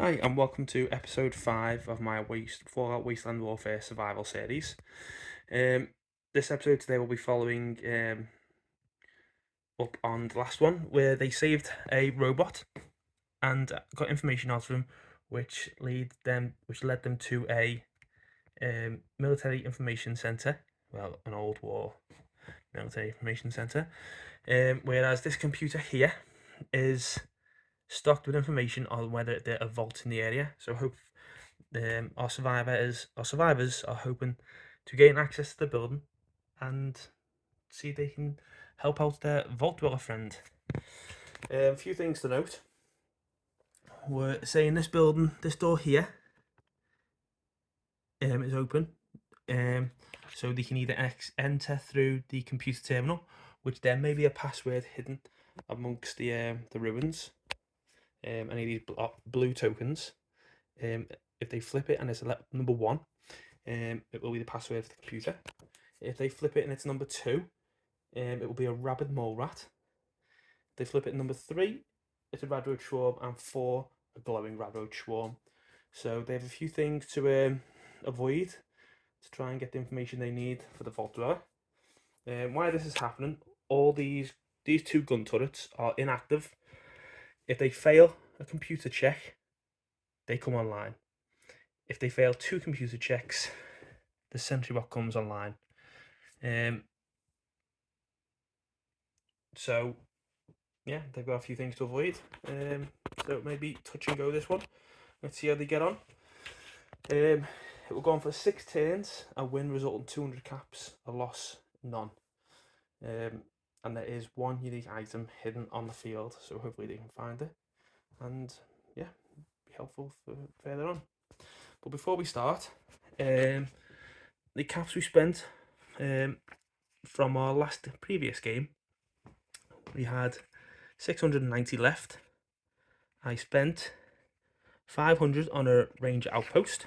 Hi, and welcome to episode 5 of my Fallout Wasteland Warfare survival series. This episode today will be following up on the last one, where they saved a robot and got information out of him, which led them to a military information center. Well, an old war military information center. Whereas this computer here is stocked with information on whether there are vaults in the area. So hope our survivors are hoping to gain access to the building and see if they can help out their vault dweller friend. A few things to note. We're saying this building, this door here, is open. So they can either enter through the computer terminal, which there may be a password hidden amongst the ruins. Any of these blue tokens. If they flip it and it's number 1, it will be the password for the computer. If they flip it and it's number 2, it will be a rabid mole rat. If they flip it number 3, it's a radroach swarm, and 4, a glowing radroach swarm. So they have a few things to avoid to try and get the information they need for the vault dweller. Why this is happening, all these 2 gun turrets are inactive. If they fail a computer check, they come online. If they fail 2 computer checks, the sentry bot comes online. So yeah, they've got a few things to avoid. So maybe touch and go this one. Let's see how they get on. It will go on for 6 turns. A win resulting 200 caps, a loss none. And there is 1 unique item hidden on the field, so hopefully they can find it. And yeah, be helpful for further on. But before we start, the caps we spent from our previous game, we had 690 left. I spent 500 on a ranger outpost,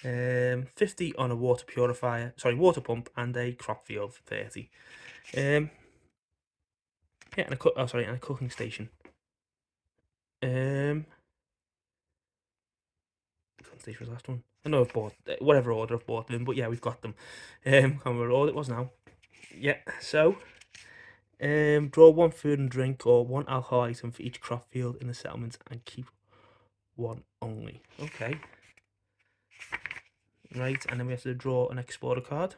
50 on a water pump, and a crop field for 30. And a cooking station. Cooking station was the last one. I know I've bought whatever order I've bought them, but yeah, we've got them. Can't remember what order it was now. Yeah, so draw 1 food and drink or 1 alcohol item for each crop field in the settlement and keep 1 only. Okay. Right, and then we have to draw an explorer card.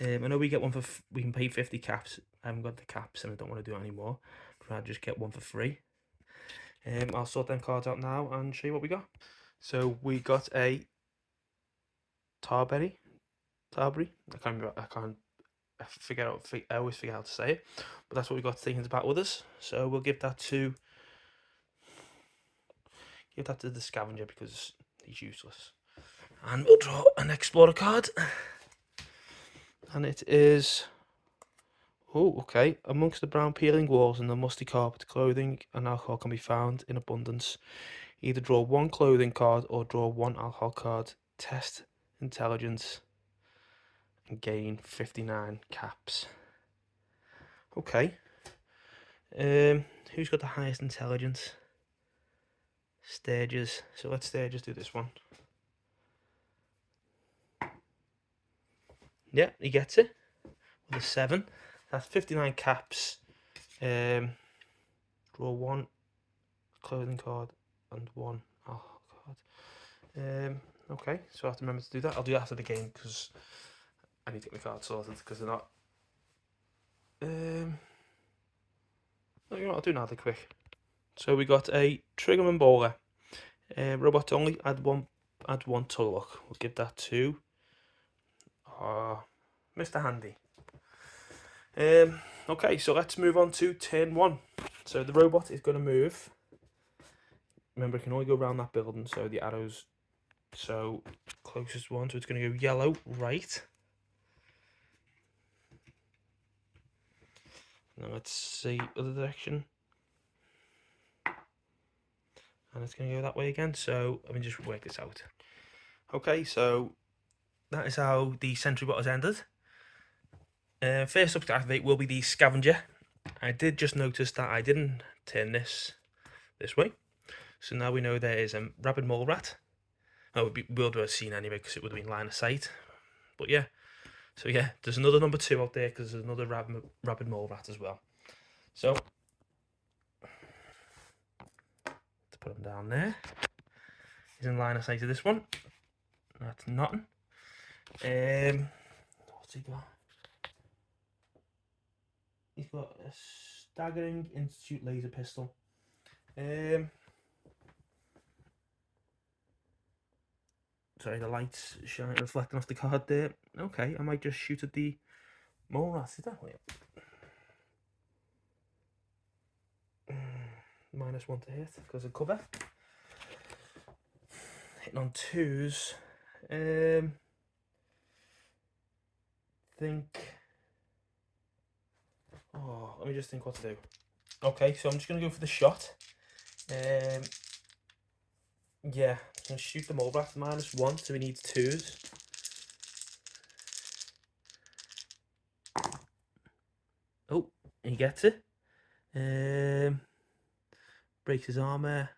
I know we get one we can pay 50 caps. I haven't got the caps and I don't want to do it anymore. I'll just get 1 for free. I'll sort them cards out now and show you what we got. So we got a Tarberry. I always forget how to say it, but that's what we got to take into battle with us. So we'll give that to the scavenger because he's useless. And we'll draw an explorer card, and it is okay. Amongst the brown peeling walls and the musty carpet, clothing and alcohol can be found in abundance. Either draw 1 clothing card or draw 1 alcohol card. Test intelligence and gain 59 caps. Okay. Who's got the highest intelligence? Stages. So let's Stages do this one. Yeah, he gets it with a 7. That's 59 caps. Draw 1 clothing card and 1 alcohol card. Okay, so I have to remember to do that. I'll do that after the game because I need to get my cards sorted because they're not. No, you know what, I'll do now. They're quick. So we got a Triggerman Bowler. Robot only. Add one to luck. We'll give that to Mr. Handy. Okay, so let's move on to turn 1. So the robot is going to move. Remember, it can only go around that building, so the arrows. So closest one, so it's going to go yellow, right. Now let's see other direction. And it's going to go that way again, so let me just work this out. Okay, so that is how the sentry bot has ended. First up to activate will be the scavenger. I did just notice that I didn't turn this way. So now we know there is a rabid mole rat. Oh, we'll do a scene anyway because it would have been line of sight. But yeah, so yeah, there's another number 2 out there because there's another rabid mole rat as well. So to put him down there, he's in line of sight of this one. That's nothing. What's he got? He's got a staggering Institute laser pistol. Sorry, the light's shining, reflecting off the card there. Okay, I might just shoot at the mole rat. Is that way? -1 to hit because of cover. Hitting on 2s. Oh, let me just think what to do. Okay, so I'm just gonna go for the shot. Yeah, I'm gonna shoot the mole rat -1, so he needs 2s. Oh, he gets it. Breaks his armor.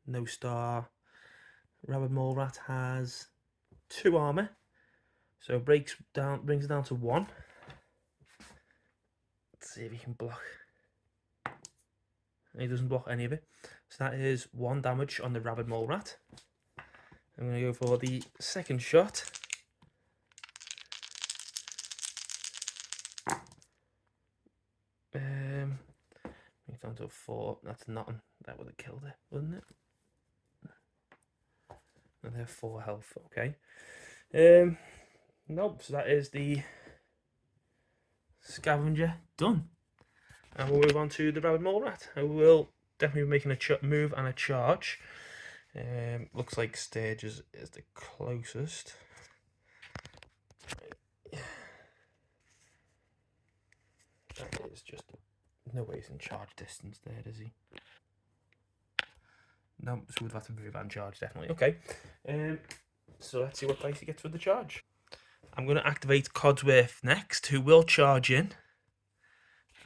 No star. Rabid mole rat has 2 armor, so brings it down to 1. Let's see if he can block. He doesn't block any of it, so that is 1 damage on the rabid mole rat. I'm going to go for the second shot. Brings down to a 4. That's nothing. That would have killed it, wouldn't it? And they have 4 health. Okay. Nope. So that is the scavenger done, and we'll move on to the rabid mole rat. I will definitely be making a move and a charge. Looks like stages is the closest. That is just no way he's in charge distance there, is he? No, so we'd have to move and charge definitely. Okay. So let's see what dice he gets with the charge. I'm going to activate Codsworth next, who will charge in.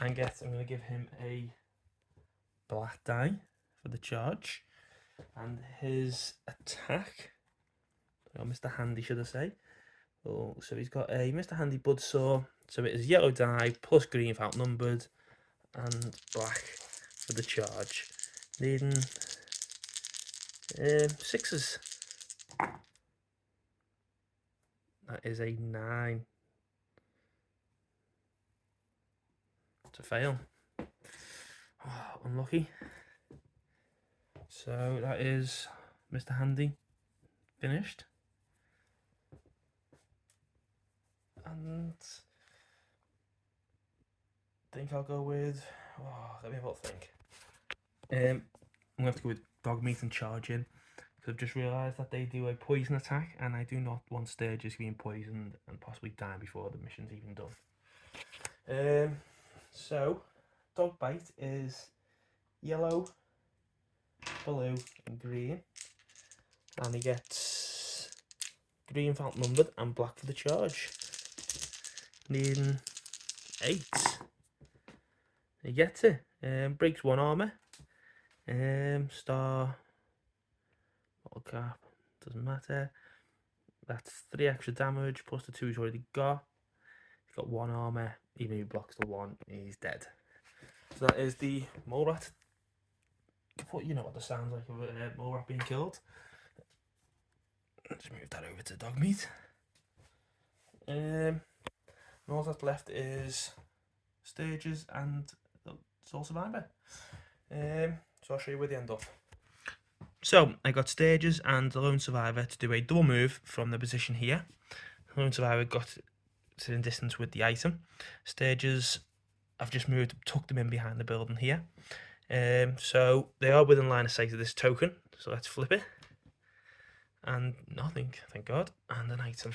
And I'm going to give him a black die for the charge. And his attack, or Mr. Handy should I say. Oh, so he's got a Mr. Handy Buzzsaw. So it is yellow die plus green if outnumbered, and black for the charge. Needing 6s. That is a 9. To fail. Oh, unlucky. So that is Mr. Handy finished. And I think I'll go with. Let me have a think. I'm going to have to go with dog meat and charge in, because I've just realised that they do a poison attack, and I do not want Sturgis being poisoned and possibly dying before the mission's even done. So dog bite is yellow, blue, and green, and he gets green for outnumbered and black for the charge. Needing 8. He gets it. Breaks 1 armor. Star. Bottle cap. Doesn't matter. That's 3 extra damage plus the 2 he's already got. He's got 1 armor. Even if he blocks the 1, he's dead. So that is the mole rat. You know what the sounds like of a mole rat being killed. Let's move that over to dog meat. And all that's left is stages and the sole survivor. So I'll show you where they end up. So I got stages and the lone survivor to do a double move from the position here. The lone survivor got to in distance with the item. Stages, I've just moved, tucked them in behind the building here. So they are within line of sight of this token. So let's flip it. And nothing, thank God. And an item.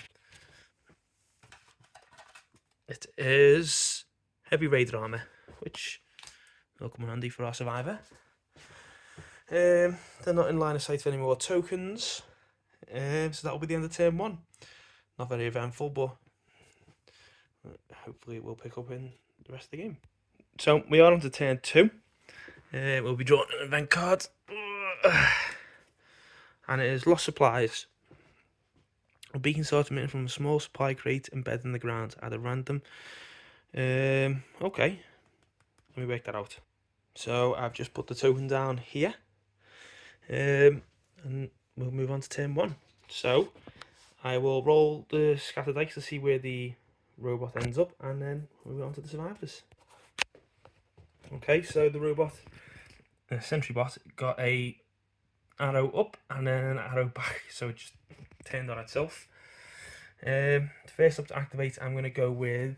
It is heavy raider armor, which will come in handy for our survivor. They're not in line of sight of any more tokens, so that'll be the end of turn 1. Not very eventful, but hopefully it will pick up in the rest of the game. So we are on to turn 2. We'll be drawing an event card. And it is lost supplies. A beacon starts emitting from a small supply crate embedded in the ground at a random. Okay, let me work that out. So I've just put the token down here, and we'll move on to turn 1. So I will roll the scatter dice to see where the robot ends up, and then we'll move on to the survivors. Okay, so the robot, the sentry bot, got a arrow up and then an arrow back, so it just turned on itself. First up to activate, I'm going to go with.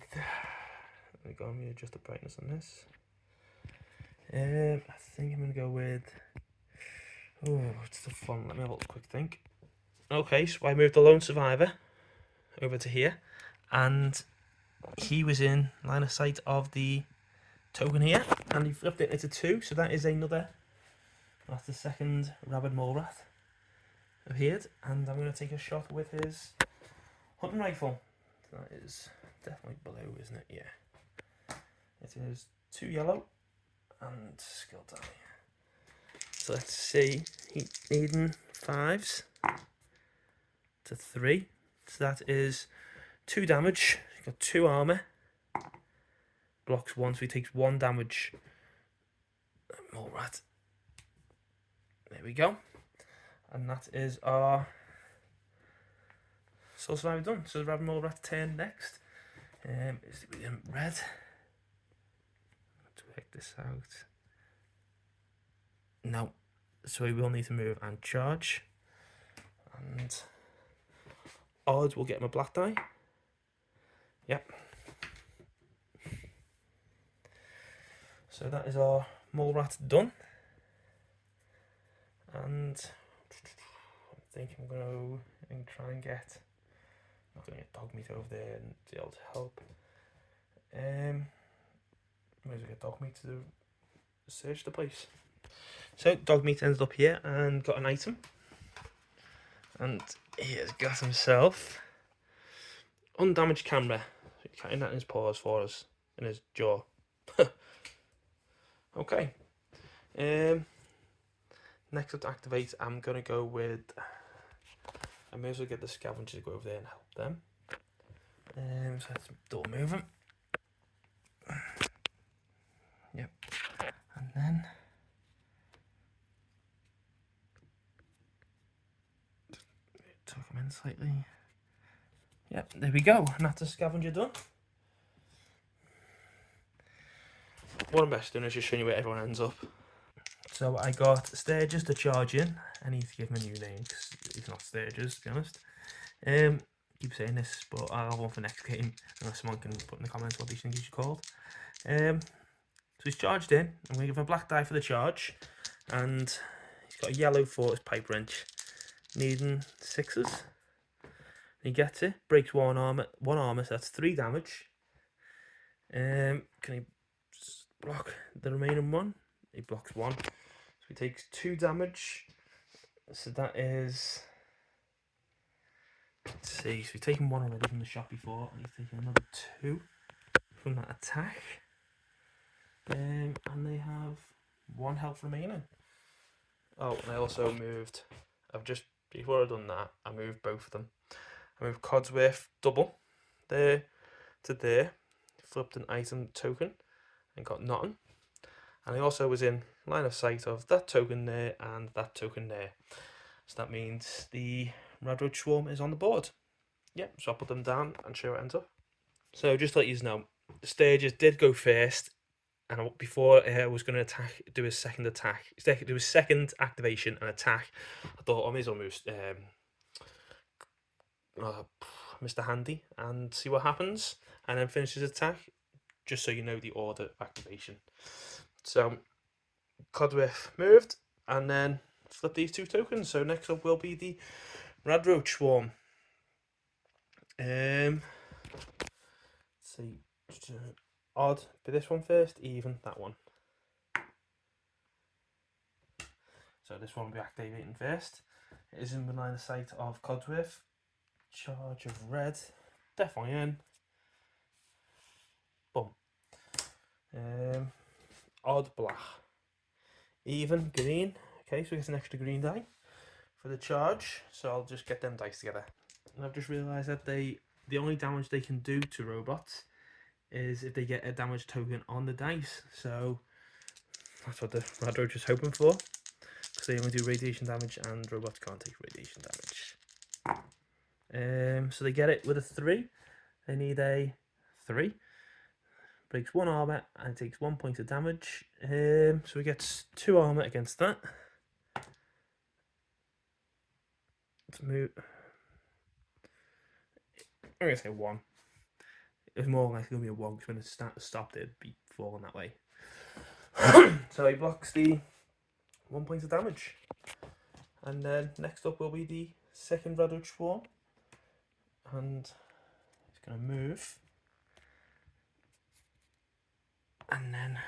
Let me adjust the brightness on this. I think I'm going to go with. Oh, it's the fun. Let me have a quick think. Okay, so I moved the lone survivor over to here, and he was in line of sight of the token here, and he flipped it into 2, so that is another. That's the second rabid mole rat appeared, and I'm going to take a shot with his hunting rifle. That is definitely below, isn't it? Yeah. It is 2 yellow and skill die. So let's see. He's needing 5s to 3. So that is 2 damage. He's got 2 armor. Blocks 1, so he takes 1 damage. Mole rat. There we go. And that is our soul survivor done. So the rabid mole rat turn next. Is it in red? Let's work this out. No. So we will need to move and charge. And odds will get him a black die. Yep. So that is our mole rat done. And I think I'm going to try and get. I'm not going to get dog meat over there and be able to help. Might as well get dog meat to search the place. So dog meat ended up here and got an item. And he has got himself undamaged camera. So he's cutting that in his paws for us, in his jaw. Okay. Next up to activate, I'm gonna go with. I may as well get the scavenger to go over there and help them. So let's double move him. Yep. And then tuck him in slightly. Yep, there we go. And that's the scavenger done. What I'm best doing is just showing you where everyone ends up. So I got Sturgis to charge in. I need to give him a new name because he's not Sturgis, to be honest. Keep saying this, but I'll have one for next game unless someone can put in the comments what these things you called. So he's charged in. I'm going to give him a black die for the charge, and he's got a yellow for his pipe wrench, needing 6s. He gets it, breaks one armor, so that's 3 damage. Can he block the remaining one? He blocks 1, so he takes 2 damage. So that is. Let's see, so he's taken 1 already from the shot before, and he's taken another 2 from that attack. And they have 1 health remaining. Oh, and I also moved. Before I've done that, I moved both of them. I moved Codsworth double there to there, flipped an item token, and got nothing. And I also was in line of sight of that token there and that token there. So that means the Radroach Swarm is on the board. Yep, so I'll put them down and show it ends up. So just to let you know, the stages did go first, and before I was going to do his second activation and attack, I thought I may as well move Mr. Handy and see what happens, and then finish his attack, just so you know the order of activation. So Codworth moved, and then flip these 2 tokens. So next up will be the Radroach Swarm. Let's see, odd for this one first, even that one. So this one will be activating first. It is in the line of sight of Codsworth. Charge of red, definitely in. Boom. Odd black. Even green. Okay, so we get an extra green die for the charge, so I'll just get them dice together. And I've just realised that the only damage they can do to robots is if they get a damage token on the dice. So that's what the Rad Roach is hoping for, because they only do radiation damage and robots can't take radiation damage. So they get it with a 3. They need a 3. Breaks 1 armor and takes 1 point of damage. So he gets 2 armor against that. Let's move. I'm gonna say 1. It's more likely gonna be a 1 because when it stopped, it'd be falling that way. So he blocks the 1 point of damage. And then next up will be the second Rad Roach Swarm. And he's gonna move. And then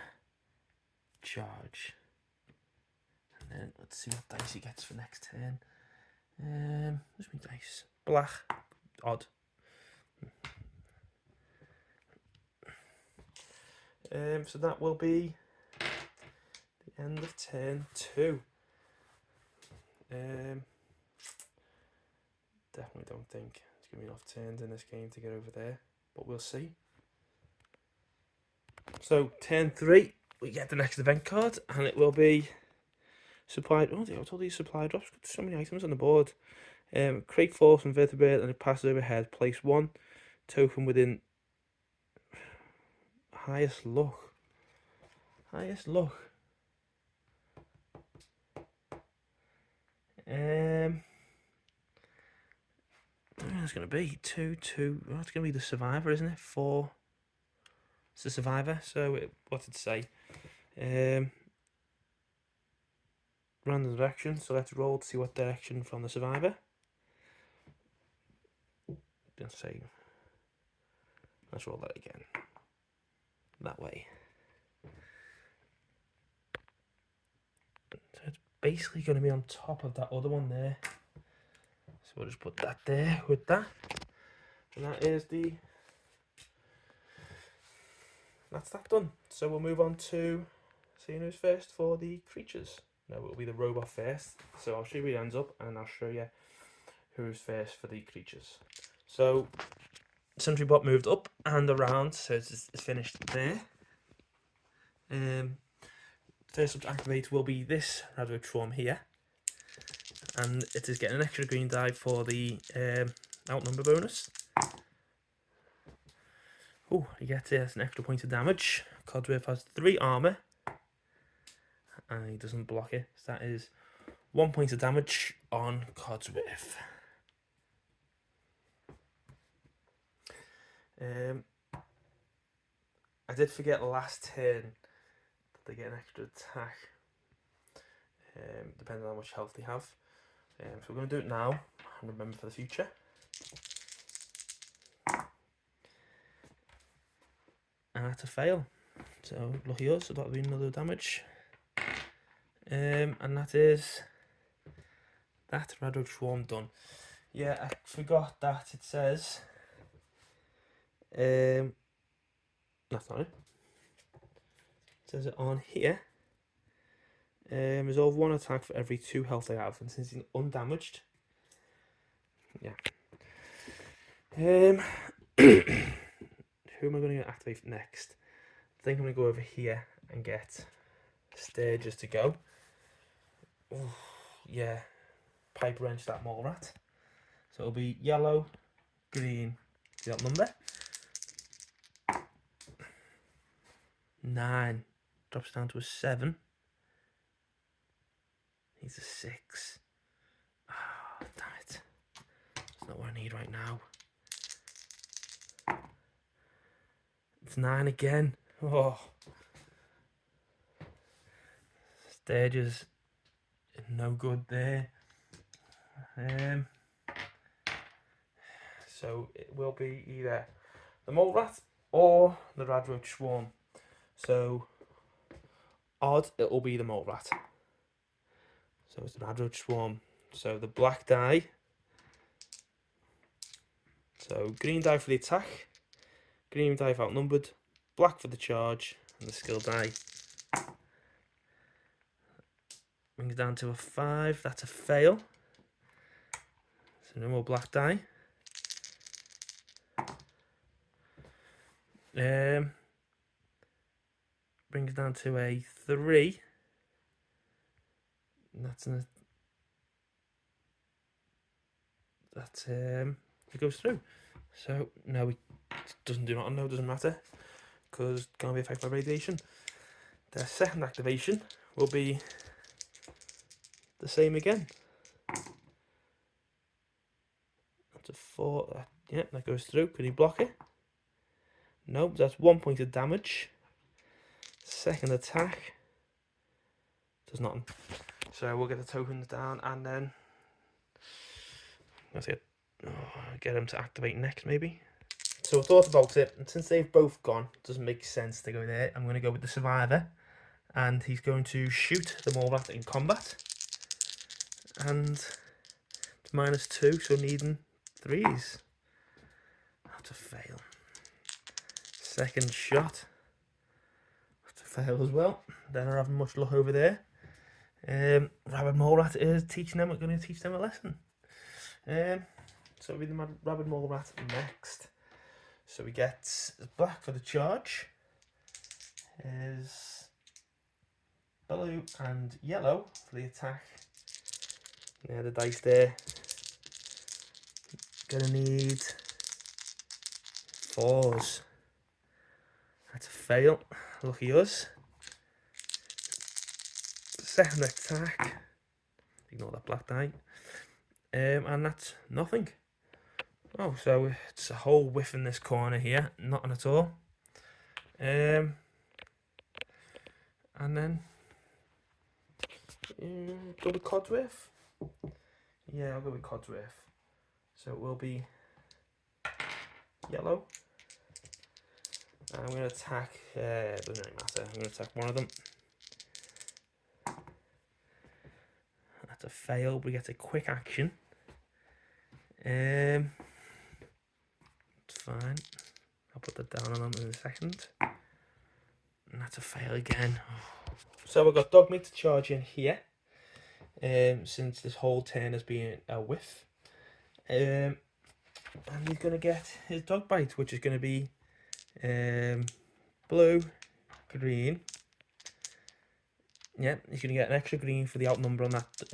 charge. And then let's see what dice he gets for next turn. Where's my dice? Black. Odd. So that will be the end of turn 2. Definitely don't think there's going to be enough turns in this game to get over there, but we'll see. So turn 3, we get the next event card, and it will be supplied. Oh, I told you supply drops. So many items on the board. Crate falls from vertebrate and it passes overhead. Place 1 token within highest luck. Highest luck. It's going to be 2, 2. Oh, it's going to be the survivor, isn't it? 4. It's the survivor. So what did it say? Random direction. So let's roll to see what direction from the survivor. Didn't say. Let's roll that again. That way. So it's basically going to be on top of that other one there. So we'll just put that there with that. And that is that's that done. So we'll move on to seeing who's first for the creatures. No, it'll be the robot first. So I'll show you where it ends up and I'll show you who's first for the creatures. So Sentry Bot moved up and around, so it's finished there. First up to activate will be this Rad Roach Swarm here. And it is getting an extra green die for the outnumber bonus. Oh, he gets an extra point of damage. Codsworth has 3 armor. And he doesn't block it. So that is 1 point of damage on Codsworth. I did forget last turn that they get an extra attack. Depending on how much health they have. So we're going to do it now and remember for the future. And that's a fail. So lucky us, so that'll be another damage. And that is that Rad Roach Swarm done. Yeah, I forgot that it says. That's not it. It says it on here. Resolve 1 attack for every 2 health I have, and since he's undamaged, yeah. Who am I going to activate next? I think I'm going to go over here and get stages to go. Ooh, yeah, pipe wrench that mole rat. So it'll be yellow, green, that number. 9 drops down to a 7. Needs a 6. Oh, damn it. That's not what I need right now. It's 9 again. Oh. Stages no good there. So it will be either the mole rat or the Rad Roach Swarm. So odd, it will be the mole rat. So it's the Rad Roach Swarm. So the black die. So green die for the attack, green die for outnumbered, black for the charge, and the skill die. Brings down to a 5. That's a fail. So no more black die. Brings down to a 3. And it goes through. So no, it doesn't do nothing. No, it doesn't matter because it can't be affected by radiation. The second activation will be the same again. That's a 4. Yeah, that goes through. Can he block it? Nope, that's 1 point of damage. Second attack does nothing. So we'll get the tokens down and then that's it. Get him to activate next, maybe. So I thought about it, and since they've both gone, it doesn't make sense to go there. I'm going to go with the survivor, and he's going to shoot the mole rat in combat. And it's -2, so needing 3s. That's a fail. Second shot. That's a fail as well. They're not having much luck over there. Rabid mole rat is teaching them. We're going to teach them a lesson. So it'll be the rabid mole rat next. So we get black for the charge. Is blue and yellow for the attack. Yeah, the dice there. Gonna need 4s. That's a fail. Lucky us. Second attack. Ignore that black die. And that's nothing. Oh, so it's a whole whiff in this corner here. Nothing at all. And then go with Codsworth. Yeah, I'll go with Codsworth. So it will be yellow. And I'm going to attack, it doesn't really matter, I'm going to attack one of them. That's a fail, we get a quick action. It's fine. I'll put that down on them in a second. And that's a fail again. So we've got Dogmeat to charge in here. Since this whole turn has been a whiff. And he's going to get his dog bite, which is going to be blue, green. Yeah, he's going to get an extra green for the outnumber on that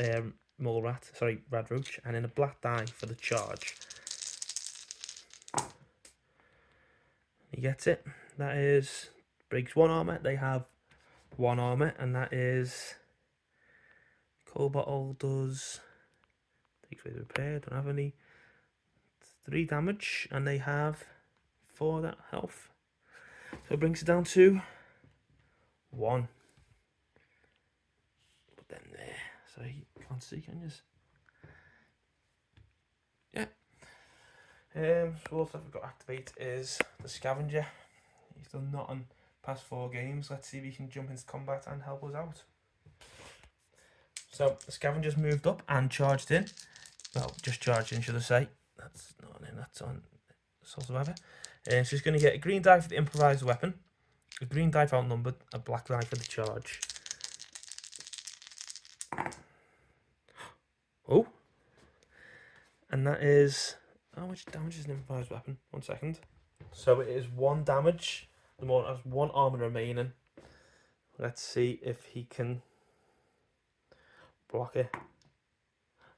mole rat, sorry, rad roach, and then a black die for the charge. He gets it. That is, breaks 1 armor. They have 1 armor, and that is coal bottle does, takes away the repair, don't have any. 3 damage, and they have 4 that health. So it brings it down to 1. Put them there, so you can't see, can you? Yeah. So also we've got activate is the scavenger. He's done nothing past 4 games. Let's see if he can jump into combat and help us out. So the scavenger's moved up and charged in. Well, just charged in, should I say. That's not in, that's on Soul Survivor. So he's going to get a green die for the improvised weapon, a green die for outnumbered, a black die for the charge. Oh! And that is... How much damage is an improvised weapon? 1 second. So it is 1 damage. The more has 1 armor remaining. Let's see if he can block it.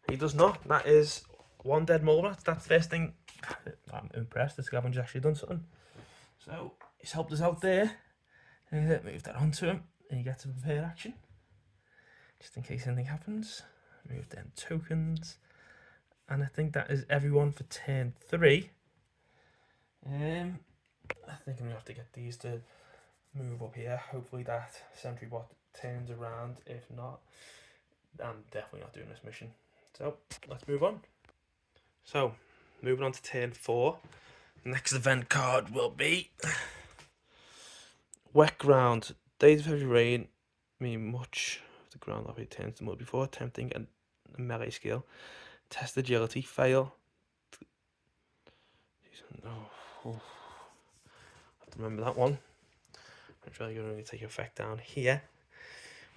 He does not. That is 1 dead mole rat. That's the first thing. I'm impressed. The scavenger's actually done something. So he's helped us out there. Move that onto him. And he gets a prepare action. Just in case anything happens. Move them tokens. And I think that is everyone for turn 3. I think I'm going to have to get these to move up here. Hopefully that sentry bot turns around. If not, I'm definitely not doing this mission. So let's move on. So moving on to turn 4. Next event card will be Wet Ground. Days of heavy rain mean much of the ground that turns to mud before attempting a melee skill. Test agility, fail. I have to remember that one. It's really going to take effect down here,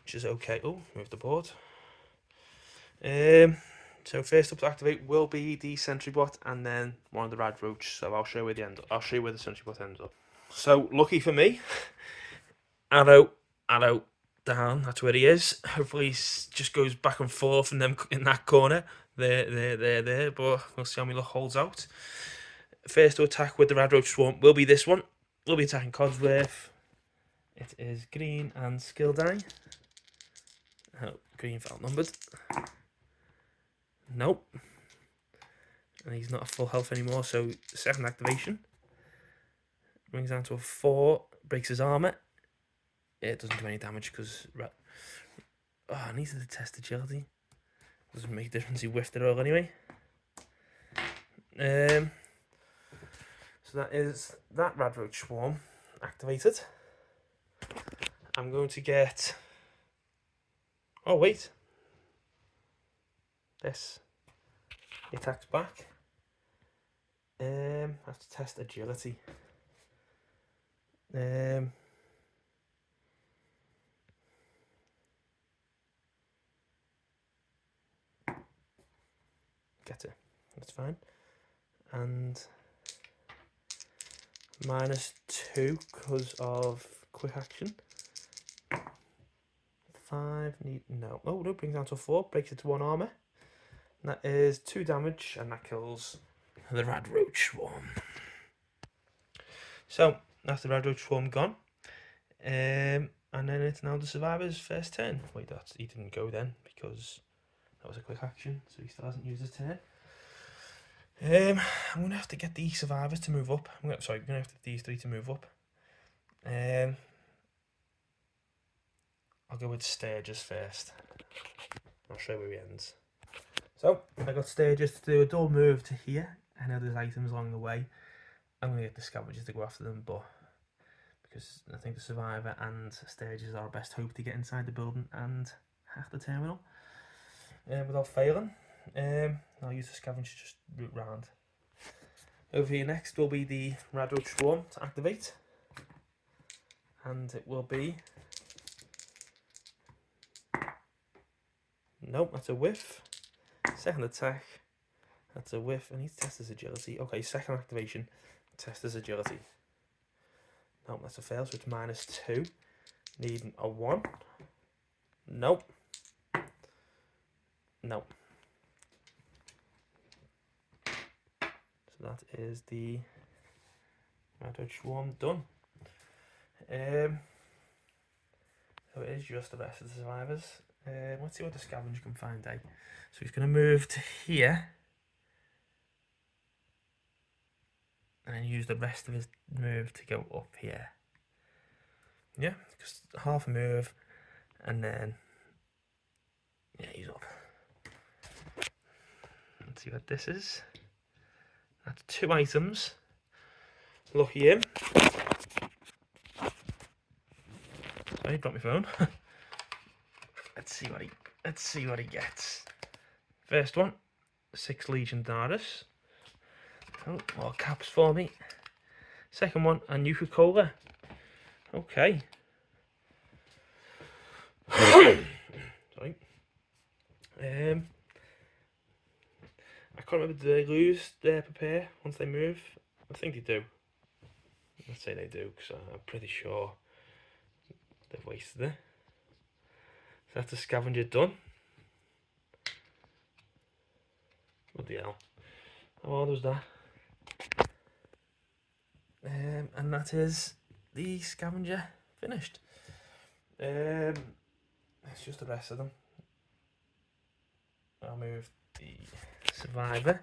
which is okay. Oh, move the board. So first up to activate will be the sentry bot, and then one of the rad roach. So I'll show you where the end. I'll show you where the sentry bot ends up. So lucky for me, arrow, arrow, down. That's where he is. Hopefully, he just goes back and forth, and then in that corner, there. But we'll see how my luck holds out. First to attack with the rad roach swarm will be this one. We'll be attacking Codsworth. It is green and skill die. Oh, green felt numbered. Nope. And he's not at full health anymore, so second activation. Brings down to a 4, breaks his armour. It doesn't do any damage because... Oh, I needed to test agility. Doesn't make a difference, he whiffed it all anyway. So that is that rad roach swarm activated. I'm going to get... Oh, wait. This. He attacks back. I have to test agility. Get it. That's fine. And -2 because of quick action. 5 need no. Oh no, brings down to a 4, breaks it to 1 armor. And that is 2 damage, and that kills the rad roach swarm. So that's the rad roach swarm gone. And then it's now the survivor's first turn. Wait, he didn't go then because that was a quick action, so he still hasn't used his turn. I'm gonna have to get the survivors to move up. I'm gonna have to get these 3 to move up. I'll go with Sturgis first. I'll show you where he ends. So I got Sturgis to do a dual move to here. I know there's items along the way. I'm gonna get the scavengers to go after them, but because I think the survivor and Sturgis are our best hope to get inside the building and hack the terminal without failing. I'll use the scavenger just route round. Over here next will be the rad roach swarm to activate, and it will be... Nope, that's a whiff. Second attack, that's a whiff. I need to test his agility. Okay, second activation, test his agility. Nope, that's a fail, so it's -2. Needing a 1. Nope. Nope. So that is the rad roach swarm done. So it is just the rest of the survivors. Let's see what the scavenger can find out. So he's going to move to here. And then use the rest of his move to go up here. Yeah, just half a move. And then... Yeah, he's up. Let's see what this is. That's 2 items. Lucky him. Sorry, dropped my phone. Let's see what he gets. First one, 6 Legendaris. Oh, more caps for me. Second one, a Nuka-Cola. Okay. Sorry. I can't remember, do they lose their prepare once they move? I think they do. Let's say they do, because I'm pretty sure they've wasted it. So that's the scavenger done. What the hell? How old was that? And that is the scavenger finished. It's just the rest of them. I'll move the survivor.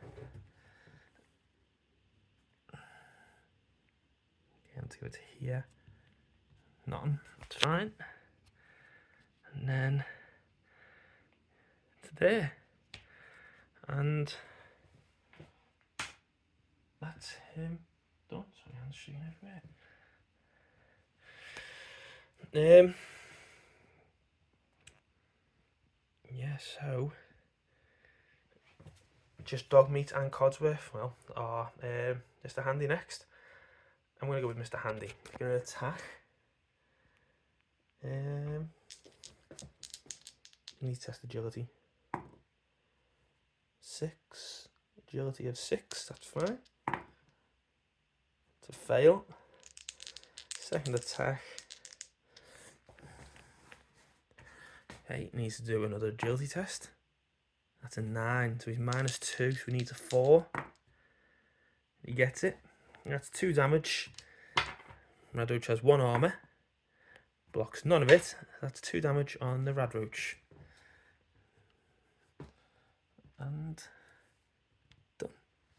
Again, to go to here. Nothing. It's fine. And then to there. And that's him done. Sorry, I'm shooting everywhere. Yeah, so just dog meat and Codsworth. Well, are Mr. Handy next. I'm gonna go with Mr. Handy. He's gonna attack. Need to test agility. 6. Agility of 6, that's fine. To fail. Second attack. Okay, needs to do another agility test. That's a 9, so he's -2, so he needs a 4. He gets it. That's 2 damage. Radroach has 1 armor. Blocks none of it. That's 2 damage on the Radroach. And done.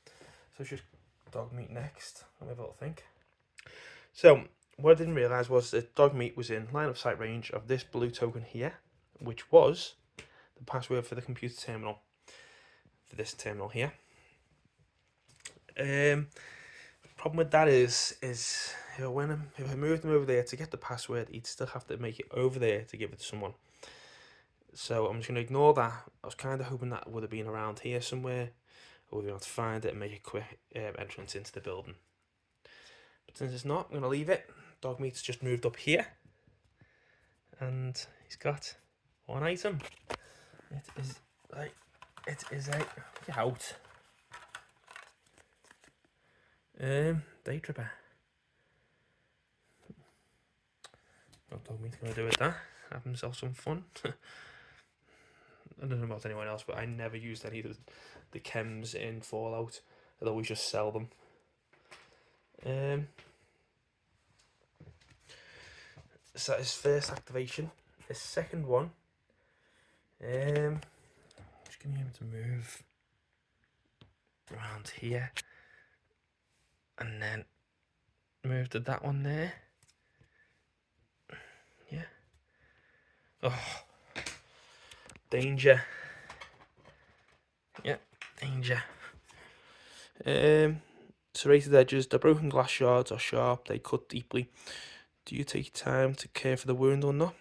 So it's just Dogmeat next. I'll have a little think. So what I didn't realise was that Dogmeat was in line of sight range of this blue token here, which was the password for the computer terminal. For this terminal here. Problem with that is if I moved him over there to get the password, he'd still have to make it over there to give it to someone. So I'm just going to ignore that. I was kind of hoping that would have been around here somewhere, or we'd be able to find it and make a quick entrance into the building. But since it's not, I'm going to leave it. Dogmeat's just moved up here, and he's got 1 item. It is a get out. Day Tripper. What Dogmeat's going to do with that? Have himself some fun. I don't know about anyone else, but I never used any of the chems in Fallout. I'd always just sell them. So that is first activation. The second one, just getting him to move around here, and then move to that one there. Yeah. Oh, danger. Yeah, danger. Serrated edges. The broken glass shards are sharp. They cut deeply. Do you take time to care for the wound or not?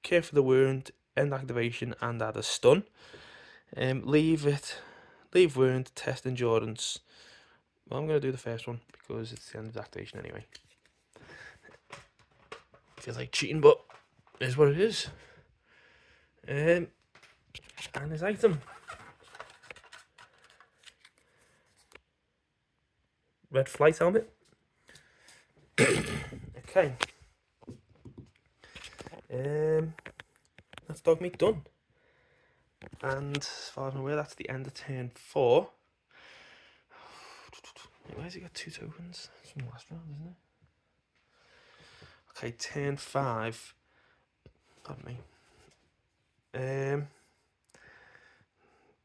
Care for the wound, end activation, and add a stun. Leave wound, test endurance. Well, I'm going to do the first one because it's the end of the activation anyway. Feels like cheating, but it is what it is. And his item. Red flight helmet. Okay. That's Dogmeat done. And as far as I'm aware, that's the end of turn 4. Why has he got 2 tokens? It's from the last round, isn't it? Okay, turn 5. Pardon me.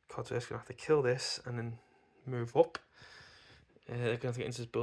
Cod's gonna have to kill this and then move up. They're gonna have to get into this building